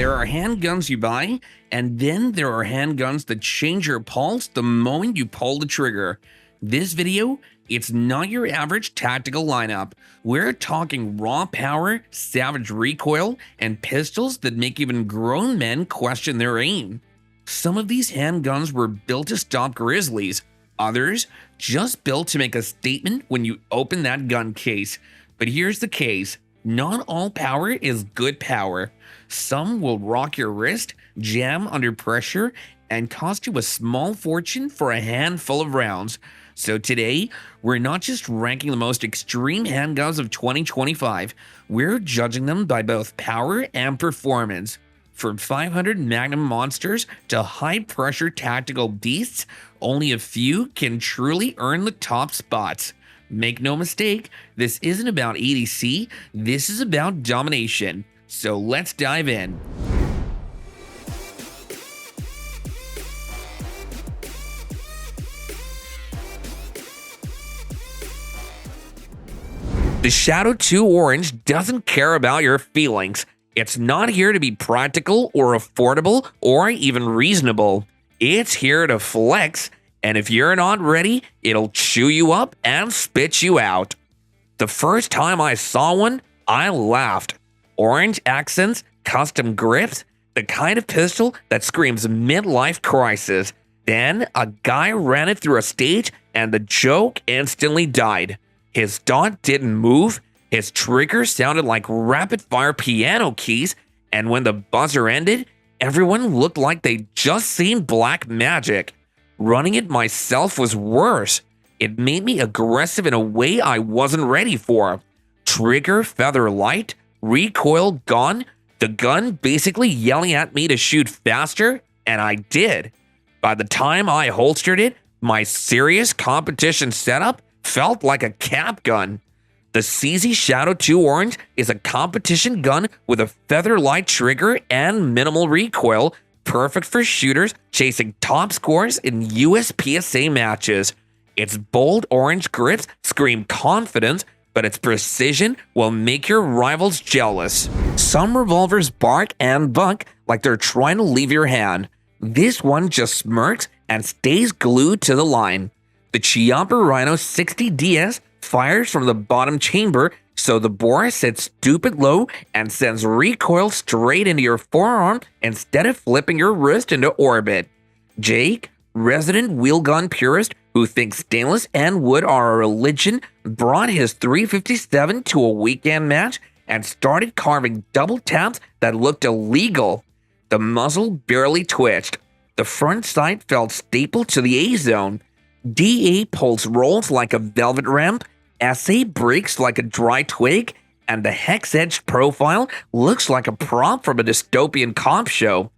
There are handguns you buy, and then there are handguns that change your pulse the moment you pull the trigger. This video, it's not your average tactical lineup. We're talking raw power, savage recoil, and pistols that make even grown men question their aim. Some of these handguns were built to stop grizzlies, others just built to make a statement when you open that gun case. But here's the case. Not all power is good power. Some will rock your wrist, jam under pressure, and cost you a small fortune for a handful of rounds. So today, we're not just ranking the most extreme handguns of 2025, we're judging them by both power and performance. From 500 Magnum monsters to high-pressure tactical beasts, only a few can truly earn the top spots. Make no mistake, this isn't about EDC, this is about domination. So let's dive in. The Shadow 2 Orange doesn't care about your feelings. It's not here to be practical or affordable or even reasonable. It's here to flex. And if you're not ready, it'll chew you up and spit you out. The first time I saw one, I laughed. Orange accents, custom grips, the kind of pistol that screams midlife crisis. Then a guy ran it through a stage and the joke instantly died. His dot didn't move, his trigger sounded like rapid-fire piano keys, and when the buzzer ended, everyone looked like they'd just seen black magic. Running it myself was worse. It made me aggressive in a way I wasn't ready for. Trigger feather light, recoil gone, the gun basically yelling at me to shoot faster, and I did. By the time I holstered it, my serious competition setup felt like a cap gun. The CZ Shadow 2 Orange is a competition gun with a feather light trigger and minimal recoil, perfect for shooters chasing top scores in USPSA matches. Its bold orange grips scream confidence, but its precision will make your rivals jealous. Some revolvers bark and buck like they're trying to leave your hand. This one just smirks and stays glued to the line. The Chiappa Rhino 60DS fires from the bottom chamber, so the bore sits stupid low and sends recoil straight into your forearm instead of flipping your wrist into orbit. Jake, resident wheel gun purist who thinks stainless and wood are a religion, brought his 357 to a weekend match and started carving double taps that looked illegal. The muzzle barely twitched. The front sight felt stapled to the A-zone. DA pulls rolls like a velvet ramp, SA breaks like a dry twig, and the hex-edged profile looks like a prop from a dystopian cop show.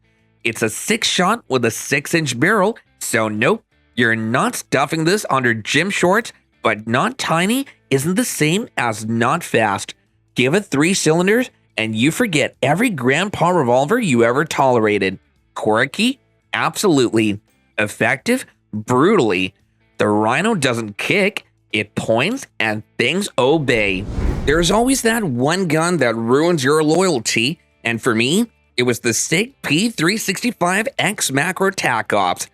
It's a 6-shot with a 6-inch barrel, so nope, you're not stuffing this under gym shorts, but not tiny isn't the same as not fast. Give it 3 cylinders, and you forget every grandpa revolver you ever tolerated. Quirky? Absolutely. Effective? Brutally. The Rhino doesn't kick, it points, and things obey. There's always that one gun that ruins your loyalty, and for me, it was the SIG P365X Macro Tac Ops.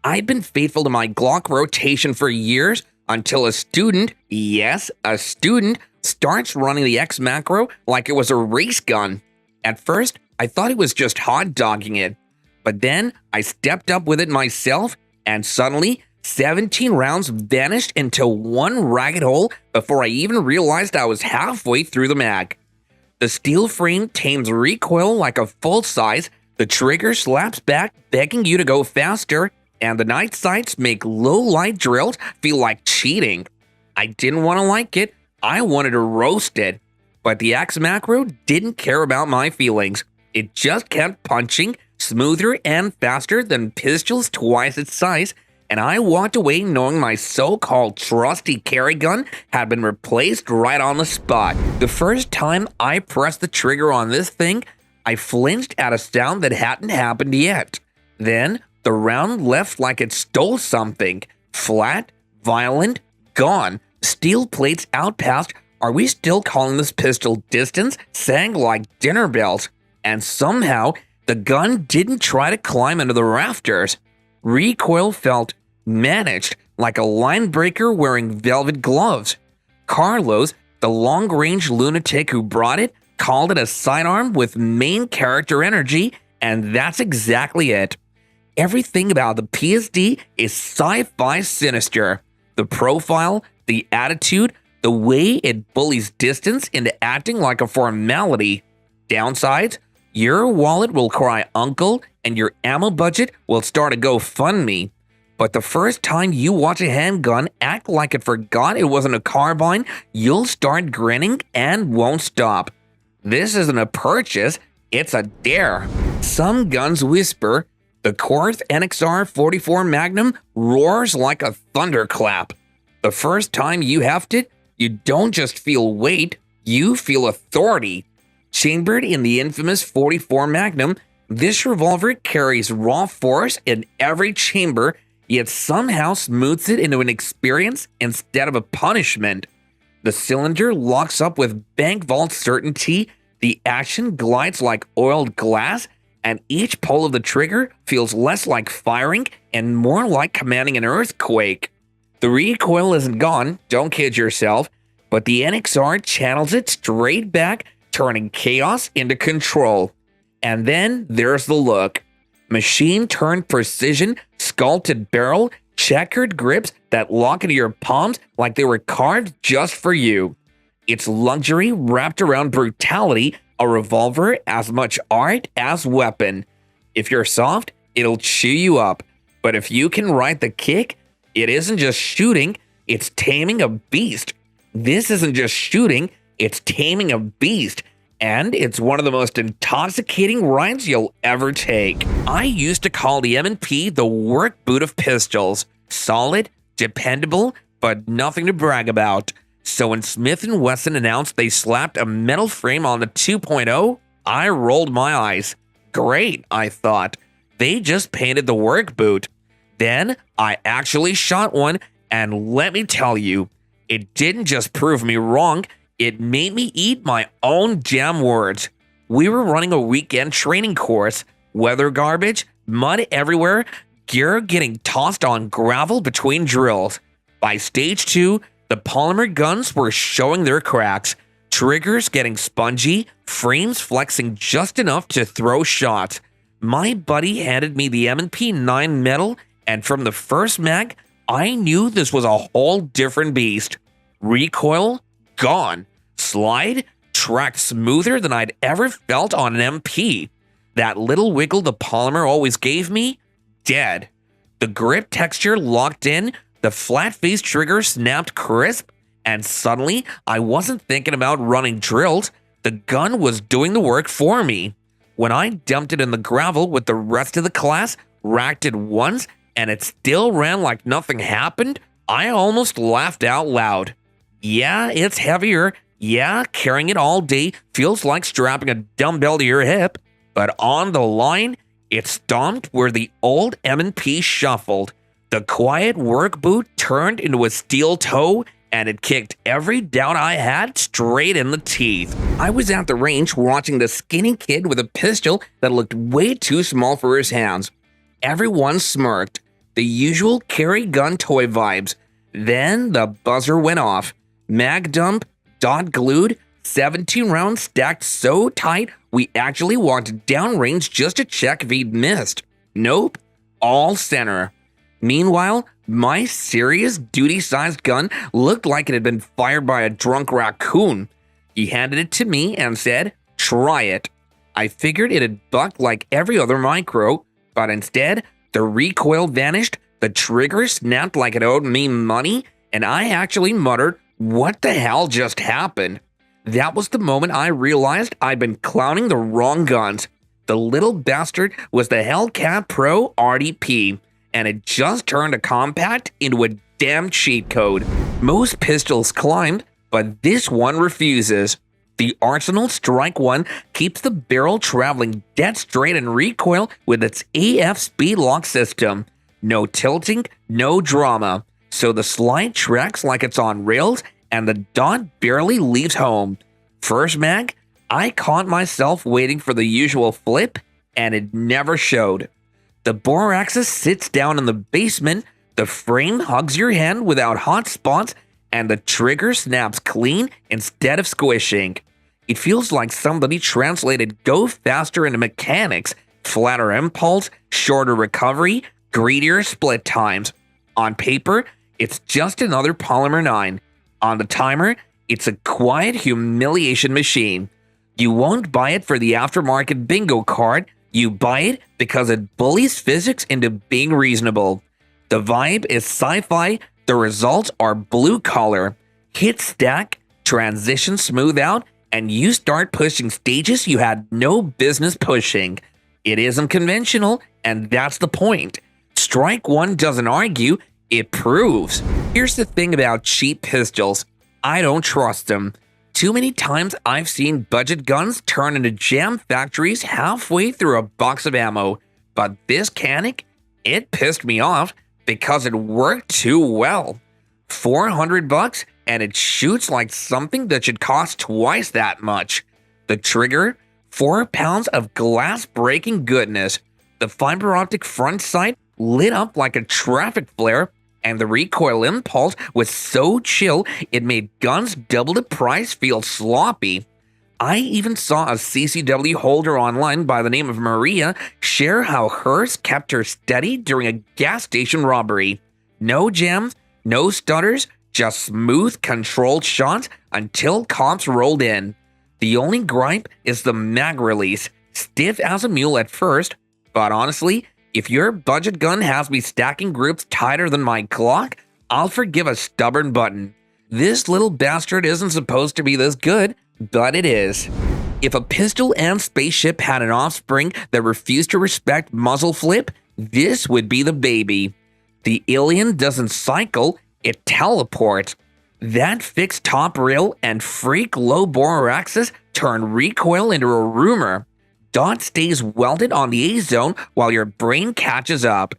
I'd been faithful to my Glock rotation for years until a student, yes, a student, starts running the X Macro like it was a race gun. At first, I thought he was just hot dogging it, but then I stepped up with it myself, and suddenly, 17 rounds vanished into one ragged hole before I even realized I was halfway through the mag. The steel frame tames recoil like a full size, the trigger slaps back begging you to go faster, and the night sights make low light drills feel like cheating. I didn't want to like it, I wanted to roast it. But the X Macro didn't care about my feelings. It just kept punching, smoother and faster than pistols twice its size, and I walked away knowing my so-called trusty carry gun had been replaced right on the spot. The first time I pressed the trigger on this thing, I flinched at a sound that hadn't happened yet. Then, the round left like it stole something. Flat, violent, gone. Steel plates out past, are we still calling this pistol distance? Sang like dinner bells. And somehow, The gun didn't try to climb into the rafters. Recoil felt managed, like a line breaker wearing velvet gloves. Carlos, the long-range lunatic who brought it, called it a sidearm with main character energy, and that's exactly it. Everything about the PSD is sci-fi sinister. The profile, the attitude, the way it bullies distance into acting like a formality. Downsides? Your wallet will cry uncle and your ammo budget will start a GoFundMe. But the first time you watch a handgun act like it forgot it wasn't a carbine, you'll start grinning and won't stop. This isn't a purchase, it's a dare. Some guns whisper. The Korth NXR 44 Magnum roars like a thunderclap. The first time you heft it, you don't just feel weight, you feel authority. Chambered in the infamous 44 Magnum, this revolver carries raw force in every chamber, yet somehow smooths it into an experience instead of a punishment. The cylinder locks up with bank vault certainty, the action glides like oiled glass, and each pull of the trigger feels less like firing and more like commanding an earthquake. The recoil isn't gone, don't kid yourself, but the NXR channels it straight back, turning chaos into control. And then there's the look. Machine-turned precision, sculpted barrel, checkered grips that lock into your palms like they were carved just for you. It's luxury wrapped around brutality, a revolver as much art as weapon. If you're soft, it'll chew you up. But if you can ride the kick, it isn't just shooting, it's taming a beast. This isn't just shooting, it's taming a beast. And it's one of the most intoxicating rides you'll ever take. I used to call the M&P the work boot of pistols. Solid, dependable, but nothing to brag about. So when Smith & Wesson announced they slapped a metal frame on the 2.0, I rolled my eyes. Great, I thought. They just painted the work boot. Then I actually shot one, and let me tell you, it didn't just prove me wrong, it made me eat my own damn words. We were running a weekend training course, weather garbage, mud everywhere, gear getting tossed on gravel between drills. By stage 2, the polymer guns were showing their cracks, triggers getting spongy, frames flexing just enough to throw shots. My buddy handed me the M&P 9 metal, and from the first mag, I knew this was a whole different beast. Recoil? Gone. Slide? Tracked smoother than I'd ever felt on an MP. That little wiggle the polymer always gave me? Dead. The grip texture locked in, the flat-faced trigger snapped crisp, and suddenly I wasn't thinking about running drills. The gun was doing the work for me. When I dumped it in the gravel with the rest of the class, racked it once, and it still ran like nothing happened, I almost laughed out loud. Yeah, it's heavier. Yeah, carrying it all day feels like strapping a dumbbell to your hip. But on the line, it stomped where the old M&P shuffled. The quiet work boot turned into a steel toe, and it kicked every doubt I had straight in the teeth. I was at the range watching the skinny kid with a pistol that looked way too small for his hands. Everyone smirked. The usual carry gun toy vibes. Then the buzzer went off. Mag dump, dot glued, 17 rounds stacked so tight we actually walked downrange just to check if he'd missed. Nope, all center. Meanwhile, my serious duty-sized gun looked like it had been fired by a drunk raccoon. He handed it to me and said, "Try it." I figured it had bucked like every other micro, but instead, the recoil vanished, the trigger snapped like it owed me money, and I actually muttered, "What the hell just happened?" That was the moment I realized I'd been clowning the wrong guns. The little bastard was the Hellcat Pro RDP, and it just turned a compact into a damn cheat code. Most pistols climb, but this one refuses. The Arsenal Strike 1 keeps the barrel traveling dead straight in recoil with its AF speed lock system. No tilting, no drama. So the slide tracks like it's on rails and the dot barely leaves home. First mag, I caught myself waiting for the usual flip, and it never showed. The bore axis sits down in the basement, the frame hugs your hand without hot spots, and the trigger snaps clean instead of squishing. It feels like somebody translated go faster into mechanics, flatter impulse, shorter recovery, greedier split times. On paper, it's just another Polymer 9. On the timer, it's a quiet humiliation machine. You won't buy it for the aftermarket bingo card, you buy it because it bullies physics into being reasonable. The vibe is sci-fi, the results are blue collar. Hit stack, transition smooth out, and you start pushing stages you had no business pushing. It isn't conventional, and that's the point. Strike One doesn't argue, it proves. Here's the thing about cheap pistols. I don't trust them. Too many times I've seen budget guns turn into jam factories halfway through a box of ammo. But this Canic, it pissed me off because it worked too well. $400 and it shoots like something that should cost twice that much. The trigger, 4 pounds of glass-breaking goodness. The fiber optic front sight lit up like a traffic flare, and the recoil impulse was so chill it made guns double the price feel sloppy. I even saw a CCW holder online by the name of Maria share how hers kept her steady during a gas station robbery. No jams, no stutters, just smooth, controlled shots until cops rolled in. The only gripe is the mag release, stiff as a mule at first, but honestly, if your budget gun has me stacking groups tighter than my Glock, I'll forgive a stubborn button. This little bastard isn't supposed to be this good, but it is. If a pistol and spaceship had an offspring that refused to respect muzzle flip, this would be the baby. The alien doesn't cycle, it teleports. That fixed top rail and freak low bore axis turn recoil into a rumor. Dot stays welded on the A-zone while your brain catches up.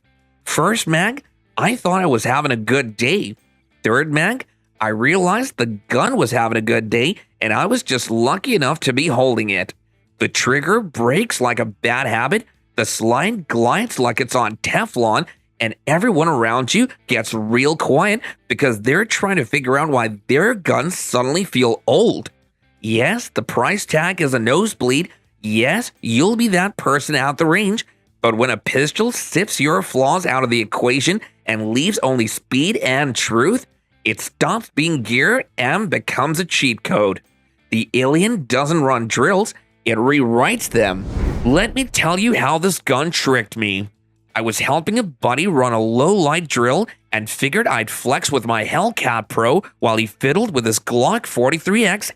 First mag, I thought I was having a good day. Third mag, I realized the gun was having a good day and I was just lucky enough to be holding it. The trigger breaks like a bad habit, the slide glides like it's on Teflon, and everyone around you gets real quiet because they're trying to figure out why their guns suddenly feel old. Yes, the price tag is a nosebleed. Yes, you'll be that person at the range, but when a pistol sifts your flaws out of the equation and leaves only speed and truth, it stops being gear and becomes a cheat code. The alien doesn't run drills, it rewrites them. Let me tell you how this gun tricked me. I was helping a buddy run a low-light drill and figured I'd flex with my Hellcat Pro while he fiddled with his Glock 43X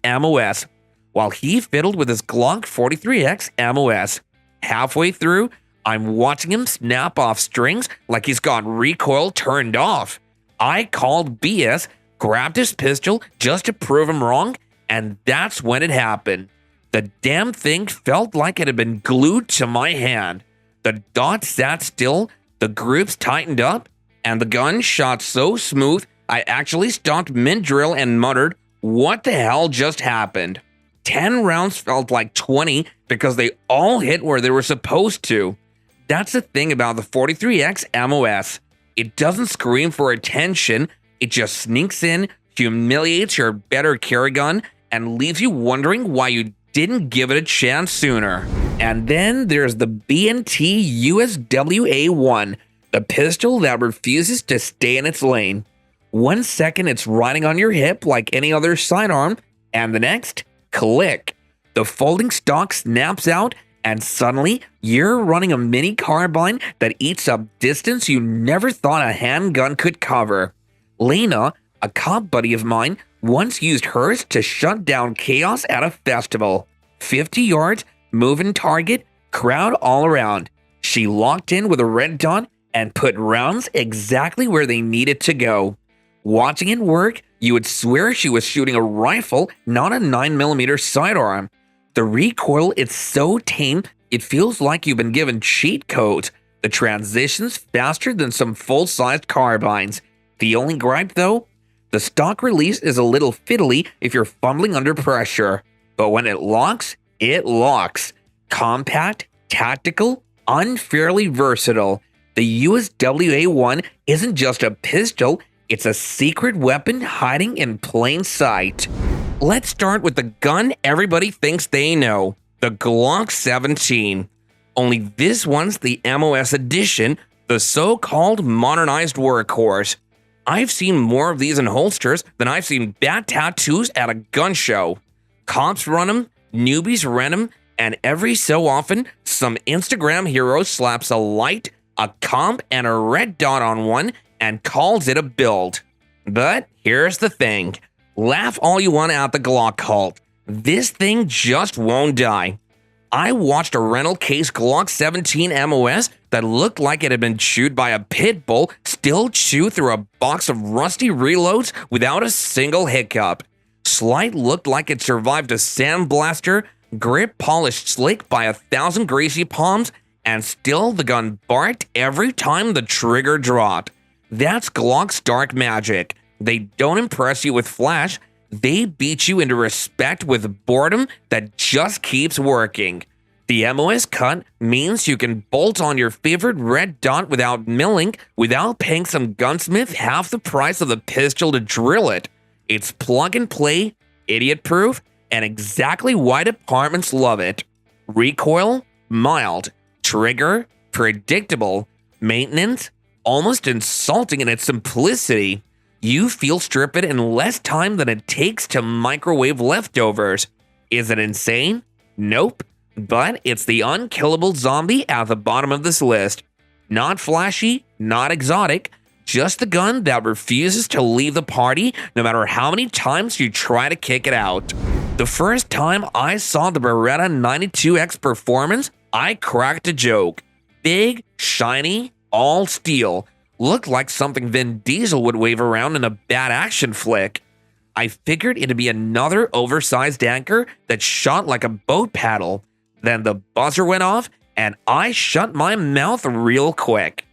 MOS. Halfway through, I'm watching him snap off strings like he's got recoil turned off. I called BS, grabbed his pistol just to prove him wrong, and that's when it happened. The damn thing felt like it had been glued to my hand. The dot sat still, the groups tightened up, and the gun shot so smooth I actually stopped mid-drill and muttered, "What the hell just happened?" 10 rounds felt like 20 because they all hit where they were supposed to. That's the thing about the 43X MOS. It doesn't scream for attention, it just sneaks in, humiliates your better carry gun, and leaves you wondering why you didn't give it a chance sooner. And then there's the B&T USWA-1, the pistol that refuses to stay in its lane. 1 second it's riding on your hip like any other sidearm, and the next, click. The folding stock snaps out, and suddenly you're running a mini carbine that eats up distance you never thought a handgun could cover. Lena, a cop buddy of mine, once used hers to shut down chaos at a festival. 50 yards, moving target, crowd all around. She locked in with a red dot and put rounds exactly where they needed to go. Watching it work, you would swear she was shooting a rifle, not a 9mm sidearm. The recoil is so tame, it feels like you've been given cheat codes. The transition's faster than some full-sized carbines. The only gripe though? The stock release is a little fiddly if you're fumbling under pressure. But when it locks, it locks. Compact, tactical, unfairly versatile. The USWA-1 isn't just a pistol, it's a secret weapon hiding in plain sight. Let's start with the gun everybody thinks they know, the Glock 17. Only this one's the MOS edition, the so-called modernized workhorse. I've seen more of these in holsters than I've seen bat tattoos at a gun show. Cops run them, newbies rent them, and every so often, some Instagram hero slaps a light, a comp, and a red dot on one and calls it a build. But here's the thing. Laugh all you want at the Glock cult. This thing just won't die. I watched a rental case Glock 17 MOS that looked like it had been chewed by a pit bull still chew through a box of rusty reloads without a single hiccup. Slight looked like it survived a sandblaster, grip polished slick by 1,000 greasy palms, and still the gun barked every time the trigger dropped. That's Glock's dark magic. They don't impress you with flash, they beat you into respect with boredom that just keeps working. The MOS cut means you can bolt on your favorite red dot without milling, without paying some gunsmith half the price of the pistol to drill it. It's plug and play, idiot-proof, and exactly why departments love it. Recoil, mild. Trigger, predictable. Maintenance, almost insulting in its simplicity. You feel strip it in less time than it takes to microwave leftovers. Is it insane? Nope. But it's the unkillable zombie at the bottom of this list. Not flashy, not exotic, just the gun that refuses to leave the party no matter how many times you try to kick it out. The first time I saw the Beretta 92X Performance, I cracked a joke. Big, shiny, all steel. Looked like something Vin Diesel would wave around in a bad action flick. I figured it'd be another oversized anchor that shot like a boat paddle. Then the buzzer went off, and I shut my mouth real quick.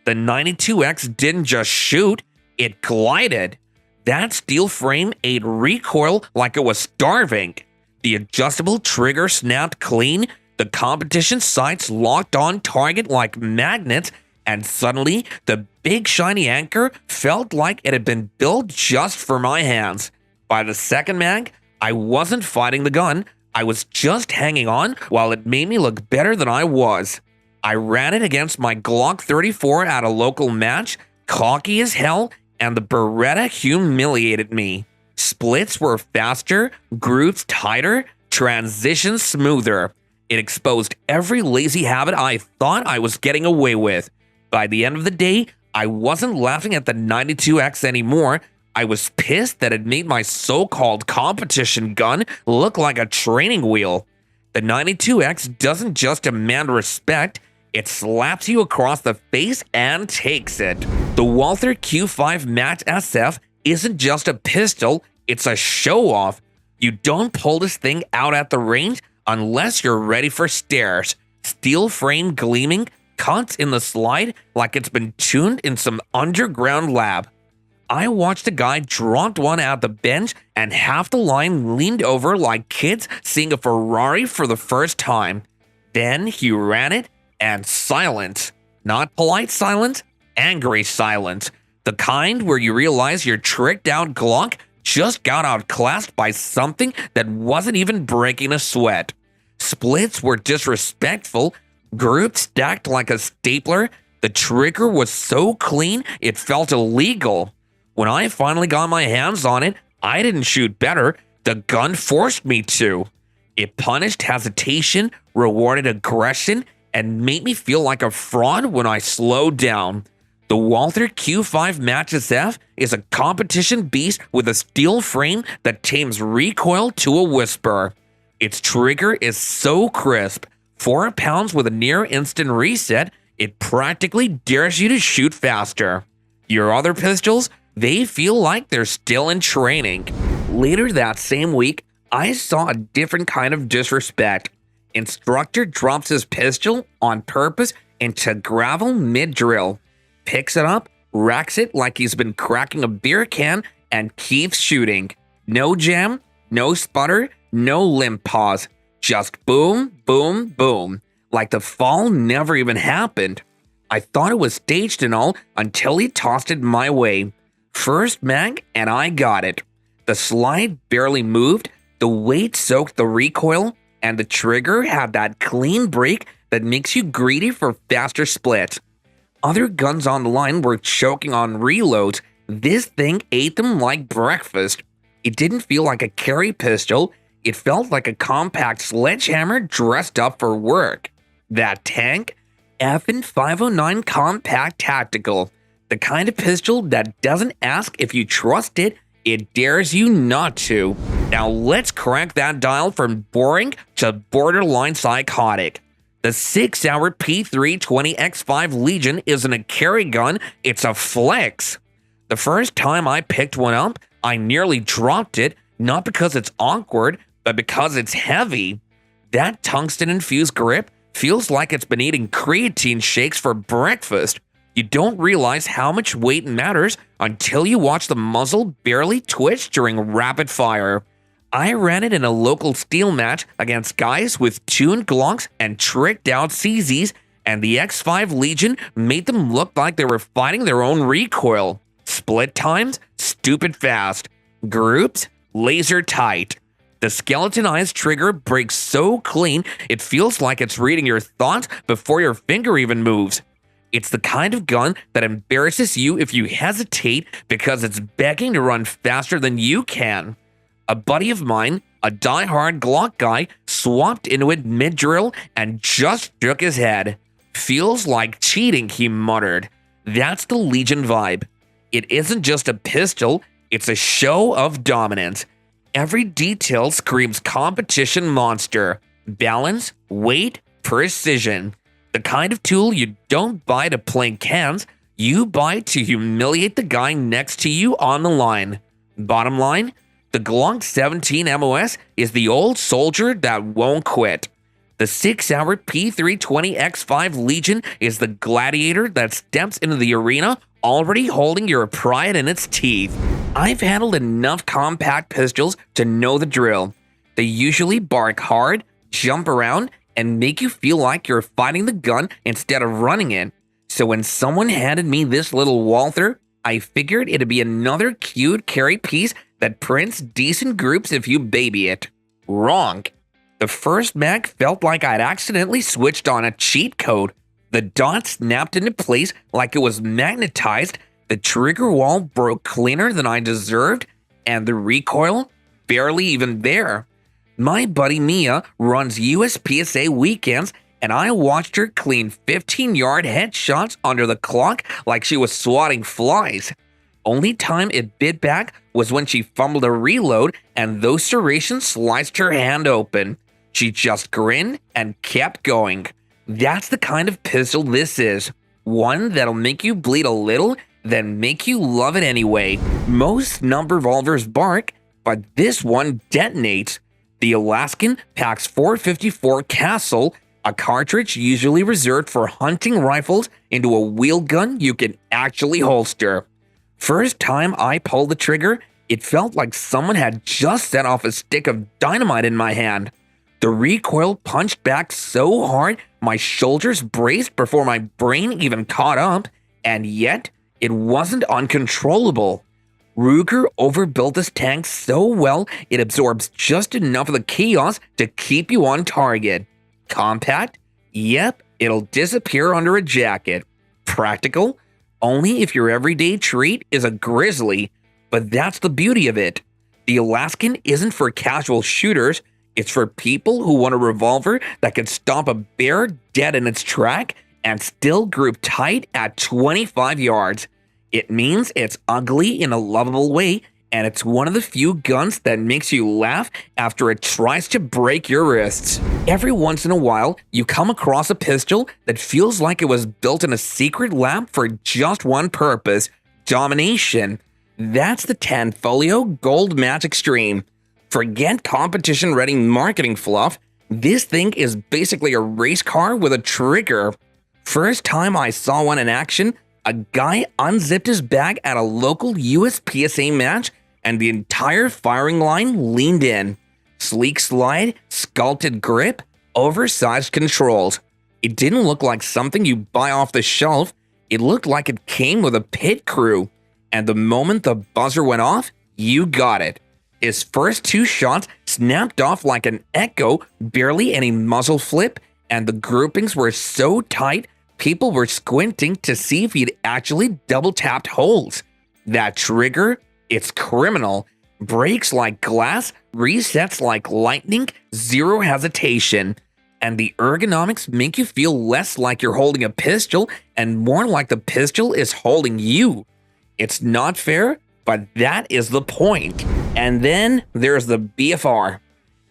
The 92X didn't just shoot, it glided. That steel frame ate recoil like it was starving. The adjustable trigger snapped clean, the competition sights locked on target like magnets, and suddenly the big shiny anchor felt like it had been built just for my hands. By the second mag, I wasn't fighting the gun, I was just hanging on while it made me look better than I was. I ran it against my Glock 34 at a local match, cocky as hell, and the Beretta humiliated me. Splits were faster, groups tighter, transitions smoother. It exposed every lazy habit I thought I was getting away with. By the end of the day, I wasn't laughing at the 92X anymore. I was pissed that it made my so-called competition gun look like a training wheel. The 92X doesn't just demand respect, it slaps you across the face and takes it. The Walther Q5 Max SF isn't just a pistol, it's a show-off. You don't pull this thing out at the range unless you're ready for stares. Steel frame gleaming, cuts in the slide like it's been tuned in some underground lab. I watched a guy drop one at the bench and half the line leaned over like kids seeing a Ferrari for the first time. Then he ran it and silence. Not polite silence, angry silence. The kind where you realize your tricked out Glock just got outclassed by something that wasn't even breaking a sweat. Splits were disrespectful, groups stacked like a stapler. The trigger was so clean it felt illegal. When I finally got my hands on it, I didn't shoot better, the gun forced me to. It punished hesitation, rewarded aggression, and made me feel like a fraud when I slowed down. The Walther Q5 Max SF is a competition beast with a steel frame that tames recoil to a whisper. Its trigger is so crisp, 4 pounds with a near instant reset, it practically dares you to shoot faster. Your other pistols, they feel like they're still in training. Later that same week, I saw a different kind of disrespect. Instructor drops his pistol on purpose into gravel mid-drill, picks it up, racks it like he's been cracking a beer can, and keeps shooting. No jam, no sputter, no limp pause. Just boom, boom, boom. like the fall never even happened. I thought it was staged and all until he tossed it my way. First mag, and I got it. The slide barely moved, the weight soaked the recoil, and the trigger had that clean break that makes you greedy for faster splits. Other guns on the line were choking on reloads. This thing ate them like breakfast. It didn't feel like a carry pistol. It felt like a compact sledgehammer dressed up for work. That tank? Effin' 509 Compact Tactical. The kind of pistol that doesn't ask if you trust it, it dares you not to. Now let's crank that dial from boring to borderline psychotic. The 6-hour P320X5 Legion isn't a carry gun, it's a flex. The first time I picked one up, I nearly dropped it, not because it's awkward, but because it's heavy. That tungsten-infused grip feels like it's been eating creatine shakes for breakfast. You don't realize how much weight matters until you watch the muzzle barely twitch during rapid fire. I ran it in a local steel match against guys with tuned glocks and tricked out CZs, and the X5 Legion made them look like they were fighting their own recoil. Split times? Stupid fast. Groups? Laser tight. The skeletonized trigger breaks so clean, it feels like it's reading your thoughts before your finger even moves. It's the kind of gun that embarrasses you if you hesitate because it's begging to run faster than you can. A buddy of mine, a die-hard Glock guy, swapped into it mid-drill and just shook his head. Feels like cheating, he muttered. That's the Legion vibe. It isn't just a pistol, it's a show of dominance. Every detail screams competition monster. Balance, weight, precision. The kind of tool you don't buy to play cans, you buy to humiliate the guy next to you on the line. Bottom line, the Glock 17 MOS is the old soldier that won't quit. The 6-hour P320X5 Legion is the gladiator that steps into the arena already holding your pride in its teeth. I've handled enough compact pistols to know the drill. They usually bark hard, jump around, and make you feel like you're fighting the gun instead of running it. So when someone handed me this little Walther, I figured it'd be another cute carry piece that prints decent groups if you baby it. Wrong. The first mag felt like I'd accidentally switched on a cheat code. The dot snapped into place like it was magnetized, the trigger wall broke cleaner than I deserved, and the recoil, barely even there. My buddy Mia runs USPSA weekends, and I watched her clean 15-yard headshots under the clock like she was swatting flies. Only time it bit back was when she fumbled a reload and those serrations sliced her hand open. She just grinned and kept going. That's the kind of pistol this is. One that'll make you bleed a little, then make you love it anyway. Most snub revolvers bark, but this one detonates. The Alaskan packs 454 Castle, a cartridge usually reserved for hunting rifles, into a wheel gun you can actually holster. First time I pulled the trigger, it felt like someone had just set off a stick of dynamite in my hand. The recoil punched back so hard, my shoulders braced before my brain even caught up, and yet it wasn't uncontrollable. Ruger overbuilt this tank so well, it absorbs just enough of the chaos to keep you on target. Compact? Yep, it'll disappear under a jacket. Practical? Only if your everyday treat is a grizzly, but that's the beauty of it. The Alaskan isn't for casual shooters, it's for people who want a revolver that can stop a bear dead in its track and still group tight at 25 yards. It means it's ugly in a lovable way, and it's one of the few guns that makes you laugh after it tries to break your wrists. Every once in a while, you come across a pistol that feels like it was built in a secret lab for just one purpose: domination. That's the Tanfolio Gold Match Extreme. Forget competition-ready marketing fluff. This thing is basically a race car with a trigger. First time I saw one in action, a guy unzipped his bag at a local USPSA match, and the entire firing line leaned in. Sleek slide, sculpted grip, oversized controls. It didn't look like something you buy off the shelf. It looked like it came with a pit crew. And the moment the buzzer went off, you got it. His first two shots snapped off like an echo, barely any muzzle flip, and the groupings were so tight, people were squinting to see if he'd actually double-tapped holes. That trigger, it's criminal. Breaks like glass, resets like lightning, zero hesitation. And the ergonomics make you feel less like you're holding a pistol and more like the pistol is holding you. It's not fair, but that is the point. And then there's the BFR.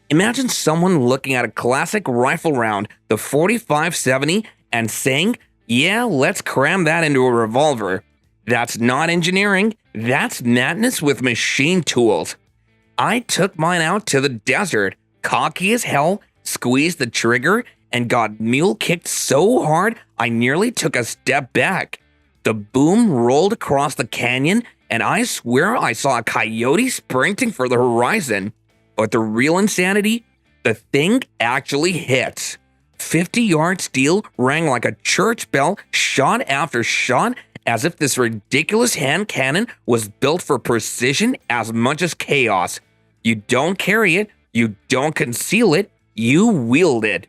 Imagine someone looking at a classic rifle round, the 45-70, and saying, yeah, let's cram that into a revolver. That's not engineering, that's madness with machine tools. I took mine out to the desert, cocky as hell, squeezed the trigger, and got mule kicked so hard I nearly took a step back. The boom rolled across the canyon, and I swear I saw a coyote sprinting for the horizon. But the real insanity, the thing actually hits. 50-yard steel rang like a church bell, shot after shot, as if this ridiculous hand cannon was built for precision as much as chaos. You don't carry it, you don't conceal it, you wield it.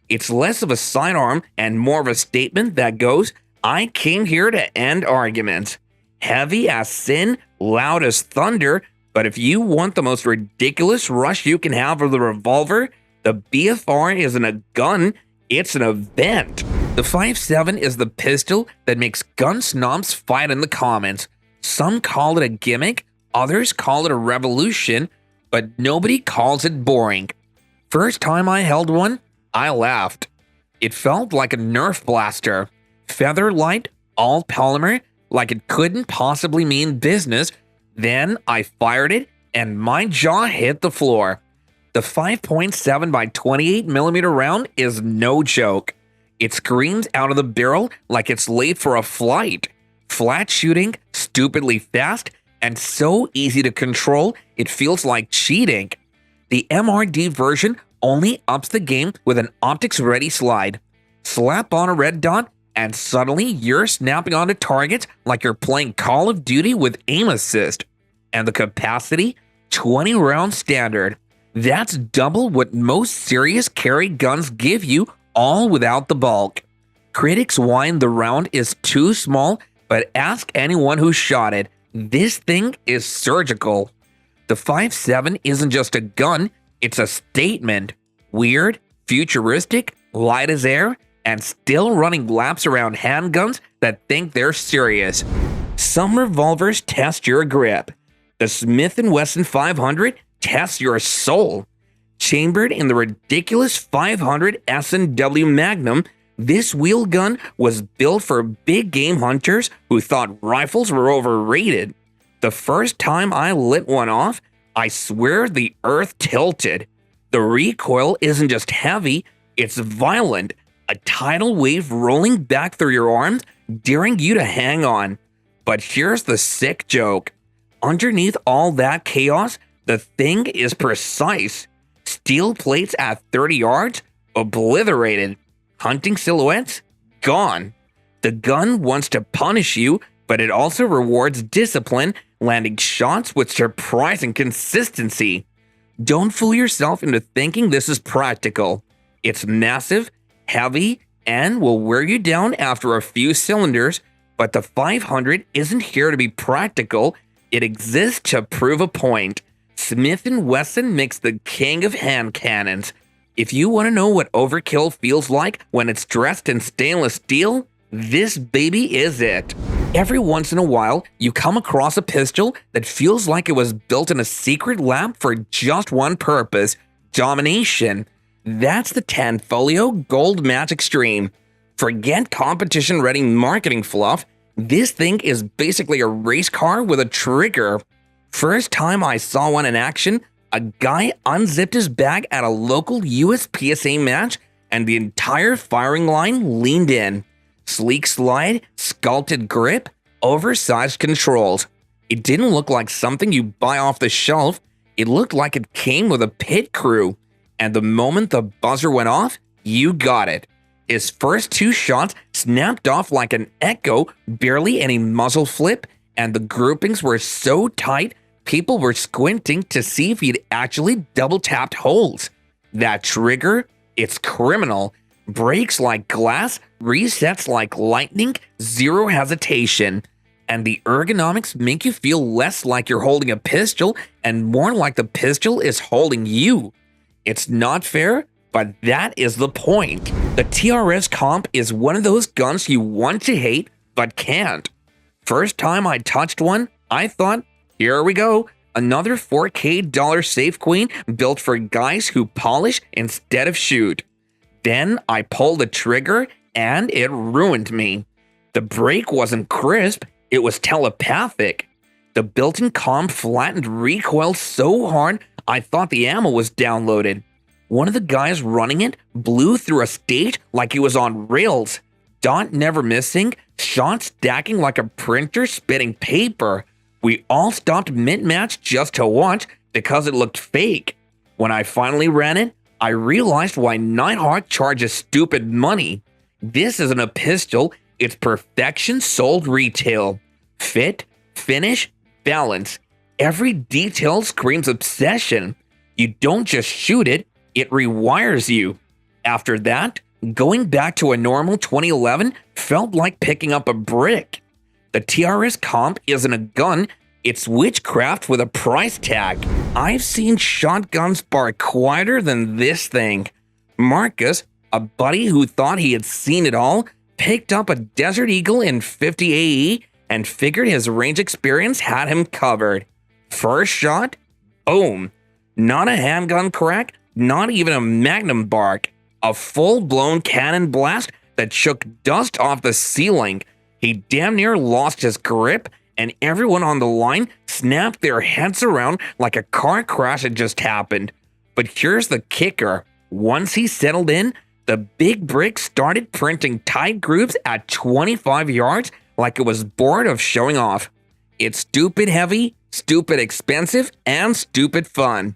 It's less of a sidearm and more of a statement that goes, I came here to end arguments. Heavy as sin, loud as thunder, but if you want the most ridiculous rush you can have with a revolver, the BFR isn't a gun, it's an event. The 5.7 is the pistol that makes gun snobs fight in the comments. Some call it a gimmick, others call it a revolution, but nobody calls it boring. First time I held one, I laughed. It felt like a Nerf blaster. Feather light, all polymer, like it couldn't possibly mean business. Then I fired it and my jaw hit the floor. The 5.7 by 28mm round is no joke. It screams out of the barrel like it's late for a flight. Flat shooting, stupidly fast, and so easy to control, it feels like cheating. The MRD version only ups the game with an optics-ready slide. Slap on a red dot, and suddenly you're snapping onto targets like you're playing Call of Duty with aim assist. And the capacity? 20 round standard. That's double what most serious carry guns give you, all without the bulk. Critics whine the round is too small, but ask anyone who shot it. This thing is surgical. The 5.7 isn't just a gun, it's a statement. Weird, futuristic, light as air, and still running laps around handguns that think they're serious. Some revolvers test your grip. The Smith & Wesson 500 tests your soul. Chambered in the ridiculous 500 S&W Magnum, this wheel gun was built for big game hunters who thought rifles were overrated. The first time I lit one off, I swear the earth tilted. The recoil isn't just heavy, it's violent. A tidal wave rolling back through your arms, daring you to hang on. But here's the sick joke. Underneath all that chaos, the thing is precise. Steel plates at 30 yards, obliterated. Hunting silhouettes, gone. The gun wants to punish you, but it also rewards discipline, landing shots with surprising consistency. Don't fool yourself into thinking this is practical. It's massive, heavy, and will wear you down after a few cylinders, but the 500 isn't here to be practical, it exists to prove a point. Smith & Wesson makes the king of hand cannons. If you want to know what overkill feels like when it's dressed in stainless steel, this baby is it. Every once in a while, you come across a pistol that feels like it was built in a secret lab for just one purpose: domination. That's the Tanfolio Gold Match Extreme. Forget competition-ready marketing fluff. This thing is basically a race car with a trigger. First time I saw one in action, a guy unzipped his bag at a local USPSA match, and the entire firing line leaned in. Sleek slide, sculpted grip, oversized controls. It didn't look like something you buy off the shelf. It looked like it came with a pit crew. And the moment the buzzer went off, you got it. His first two shots snapped off like an echo, barely any muzzle flip, and the groupings were so tight, people were squinting to see if he'd actually double-tapped holes. That trigger, it's criminal. Breaks like glass, resets like lightning, zero hesitation. And the ergonomics make you feel less like you're holding a pistol and more like the pistol is holding you. It's not fair, but that is the point. The TRS comp is one of those guns you want to hate, but can't. First time I touched one, I thought, here we go, another 4K dollar safe queen built for guys who polish instead of shoot. Then I pulled the trigger and it ruined me. The break wasn't crisp, it was telepathic. The built-in comp flattened recoil so hard I thought the ammo was downloaded. One of the guys running it blew through a stage like he was on rails. Dot never missing, shots stacking like a printer spitting paper. We all stopped mid-match just to watch because it looked fake. When I finally ran it, I realized why Nighthawk charges stupid money. This isn't a pistol, it's perfection sold retail. Fit, finish, balance. Every detail screams obsession. You don't just shoot it, it rewires you. After that, going back to a normal 2011 felt like picking up a brick. The TRS comp isn't a gun, it's witchcraft with a price tag. I've seen shotguns bar quieter than this thing. Marcus, a buddy who thought he had seen it all, picked up a Desert Eagle in 50 AE and figured his range experience had him covered. First shot, boom. Not a handgun crack, not even a magnum bark. A full-blown cannon blast that shook dust off the ceiling. He damn near lost his grip, and everyone on the line snapped their heads around like a car crash had just happened. But here's the kicker. Once he settled in, the big brick started printing tight grooves at 25 yards like it was bored of showing off. It's stupid heavy, stupid expensive, and stupid fun.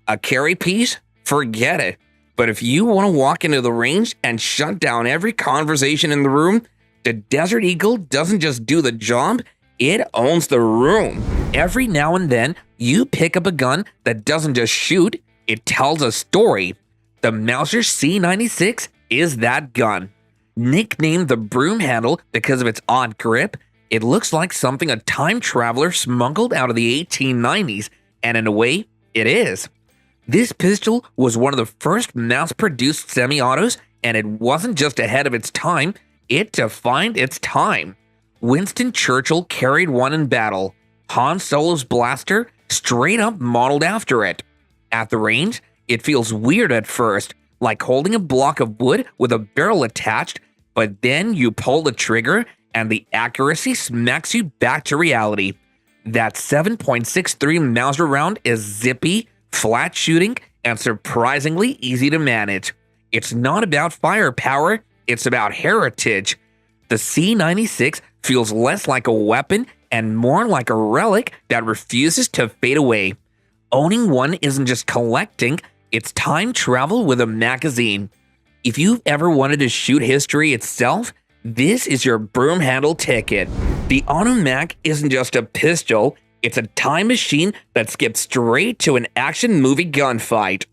A carry piece? Forget it. But if you want to walk into the range and shut down every conversation in the room, the Desert Eagle doesn't just do the job, it owns the room. Every now and then, you pick up a gun that doesn't just shoot, it tells a story. The Mauser C96 is that gun. Nicknamed the broom handle because of its odd grip, it looks like something a time traveler smuggled out of the 1890s, and in a way, it is. This pistol was one of the first mass-produced semi-autos, and it wasn't just ahead of its time, it defined its time. Winston Churchill carried one in battle. Han Solo's blaster straight up modeled after it. At the range, it feels weird at first, like holding a block of wood with a barrel attached, but then you pull the trigger and the accuracy smacks you back to reality. That 7.63 Mauser round is zippy, flat shooting, and surprisingly easy to manage. It's not about firepower, it's about heritage. The C96 feels less like a weapon and more like a relic that refuses to fade away. Owning one isn't just collecting, it's time travel with a magazine. If you've ever wanted to shoot history itself, this is your broom handle ticket. The Automac isn't just a pistol, it's a time machine that skips straight to an action movie gunfight.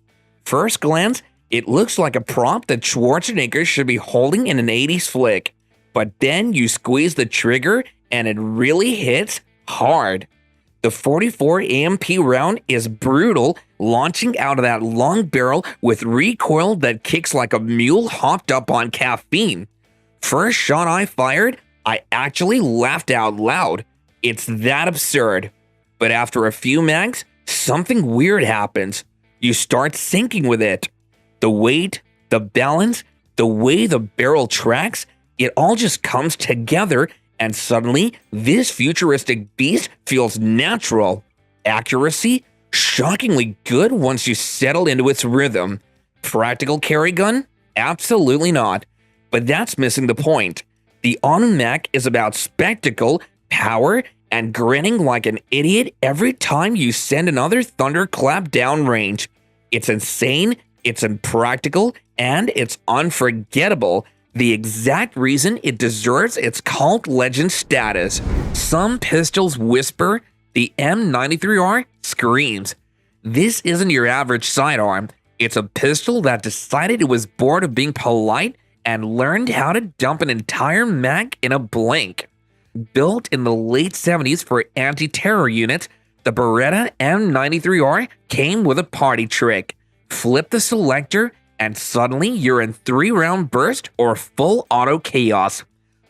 First glance, it looks like a prop that Schwarzenegger should be holding in an 80s flick. But then you squeeze the trigger and it really hits hard. The 44 AMP round is brutal, launching out of that long barrel with recoil that kicks like a mule hopped up on caffeine. First shot I fired, I actually laughed out loud. It's that absurd. But after a few mags, something weird happens. You start syncing with it. The weight, the balance, the way the barrel tracks, it all just comes together, and suddenly, this futuristic beast feels natural. Accuracy? Shockingly good once you settle into its rhythm. Practical carry gun? Absolutely not. But that's missing the point. The Automac is about spectacle, power, and grinning like an idiot every time you send another thunderclap downrange. It's insane, it's impractical, and it's unforgettable. The exact reason it deserves its cult legend status. Some pistols whisper, the M93R screams. This isn't your average sidearm. It's a pistol that decided it was bored of being polite and learned how to dump an entire mag in a blink. Built in the late 70s for anti-terror units, the Beretta M93R came with a party trick. Flip the selector, and suddenly you're in 3-round burst or full auto chaos.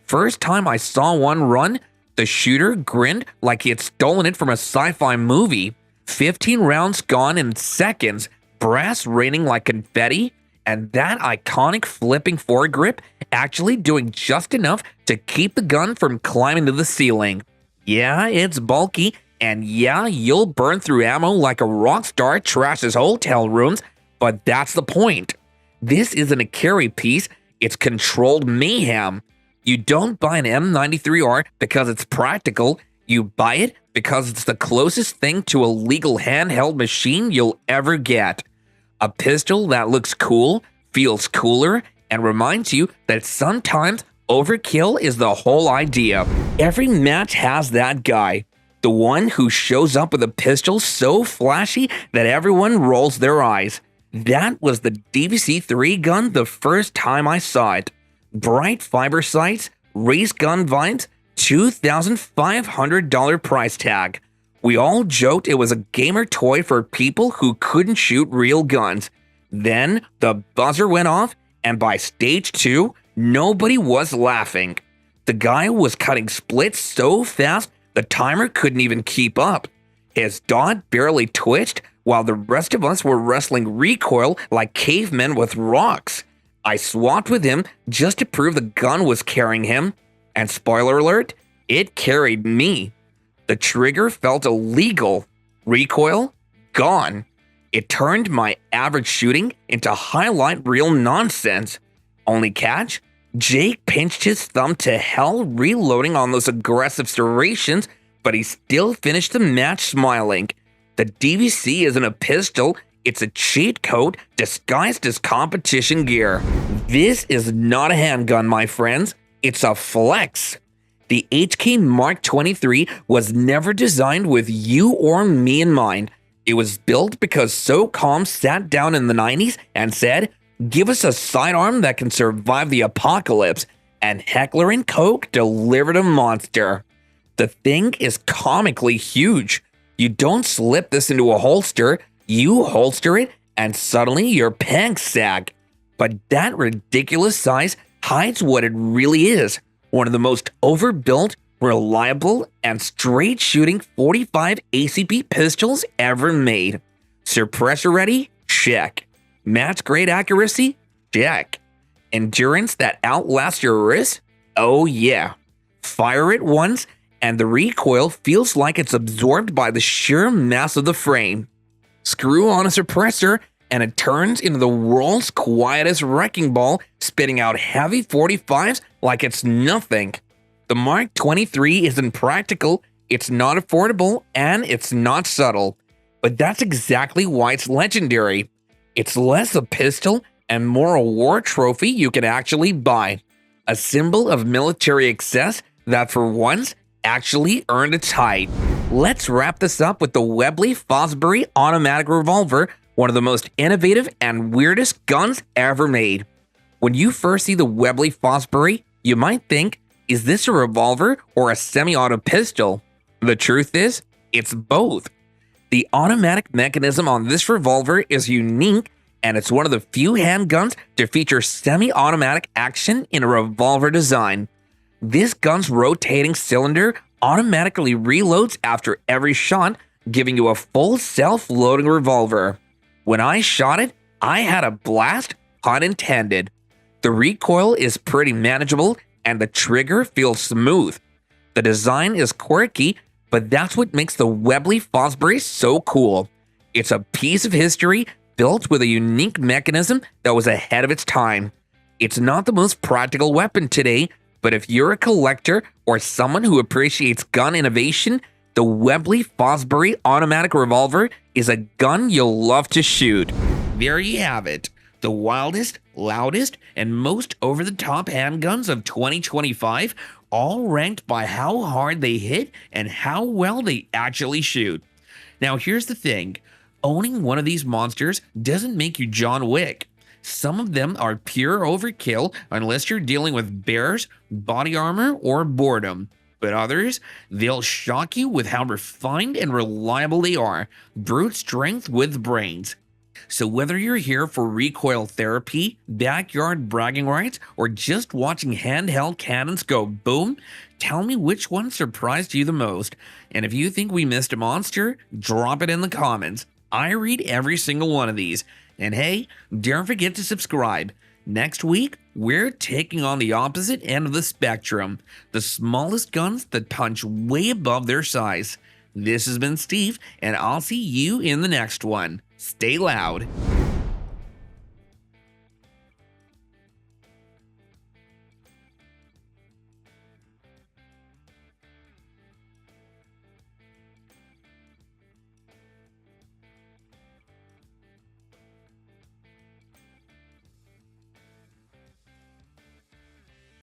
First time I saw one run, the shooter grinned like he had stolen it from a sci-fi movie. 15 rounds gone in seconds, brass raining like confetti, and that iconic flipping foregrip actually doing just enough to keep the gun from climbing to the ceiling. Yeah, it's bulky, and yeah, you'll burn through ammo like a rock star trashes hotel rooms, but that's the point. This isn't a carry piece, it's controlled mayhem. You don't buy an M93R because it's practical, you buy it because it's the closest thing to a legal handheld machine you'll ever get. A pistol that looks cool, feels cooler, and reminds you that sometimes overkill is the whole idea. Every match has that guy. The one who shows up with a pistol so flashy that everyone rolls their eyes. That was the DVC-3 gun the first time I saw it. Bright fiber sights, race gun vibes, $2,500 price tag. We all joked it was a gamer toy for people who couldn't shoot real guns. Then the buzzer went off, and by stage 2, nobody was laughing. The guy was cutting splits so fast the timer couldn't even keep up. His dot barely twitched while the rest of us were wrestling recoil like cavemen with rocks. I swapped with him just to prove the gun was carrying him, and spoiler alert, it carried me. The trigger felt illegal. Recoil? Gone. It turned my average shooting into highlight reel nonsense. Only catch? Jake pinched his thumb to hell reloading on those aggressive serrations, but he still finished the match smiling. The DVC isn't a pistol, it's a cheat code disguised as competition gear. This is not a handgun, my friends. It's a flex. The HK Mark 23 was never designed with you or me in mind. It was built because SOCOM sat down in the 90s and said, give us a sidearm that can survive the apocalypse, and Heckler & Koch delivered a monster. The thing is comically huge. You don't slip this into a holster, you holster it, and suddenly your pants sag. But that ridiculous size hides what it really is. One of the most overbuilt, reliable, and straight-shooting 45 ACP pistols ever made. Suppressor ready? Check. Match-grade accuracy? Check. Endurance that outlasts your wrist? Oh yeah. Fire it once, and the recoil feels like it's absorbed by the sheer mass of the frame. Screw on a suppressor, and it turns into the world's quietest wrecking ball, spitting out heavy 45s like it's nothing. The Mark 23 isn't practical, it's not affordable, and it's not subtle. But that's exactly why it's legendary. It's less a pistol and more a war trophy you can actually buy. A symbol of military excess that for once actually earned its height. Let's wrap this up with the Webley Fosbury automatic revolver, one of the most innovative and weirdest guns ever made. When you first see the Webley Fosbury, you might think, is this a revolver or a semi-auto pistol? The truth is, it's both. The automatic mechanism on this revolver is unique, and it's one of the few handguns to feature semi-automatic action in a revolver design. This gun's rotating cylinder automatically reloads after every shot, giving you a full self-loading revolver. When I shot it, I had a blast, pun intended. The recoil is pretty manageable, and the trigger feels smooth. The design is quirky, but that's what makes the Webley Fosbury so cool. It's a piece of history built with a unique mechanism that was ahead of its time. It's not the most practical weapon today, but if you're a collector or someone who appreciates gun innovation, the Webley Fosbury automatic revolver is a gun you'll love to shoot. There you have it. The wildest, loudest, and most over-the-top handguns of 2025, all ranked by how hard they hit and how well they actually shoot. Now here's the thing, owning one of these monsters doesn't make you John Wick. Some of them are pure overkill unless you're dealing with bears, body armor, or boredom. But others, they'll shock you with how refined and reliable they are, brute strength with brains. So whether you're here for recoil therapy, backyard bragging rights, or just watching handheld cannons go boom, tell me which one surprised you the most. And if you think we missed a monster, drop it in the comments. I read every single one of these. And hey, don't forget to subscribe. Next week, we're taking on the opposite end of the spectrum, the smallest guns that punch way above their size. This has been Steve, and I'll see you in the next one. Stay loud.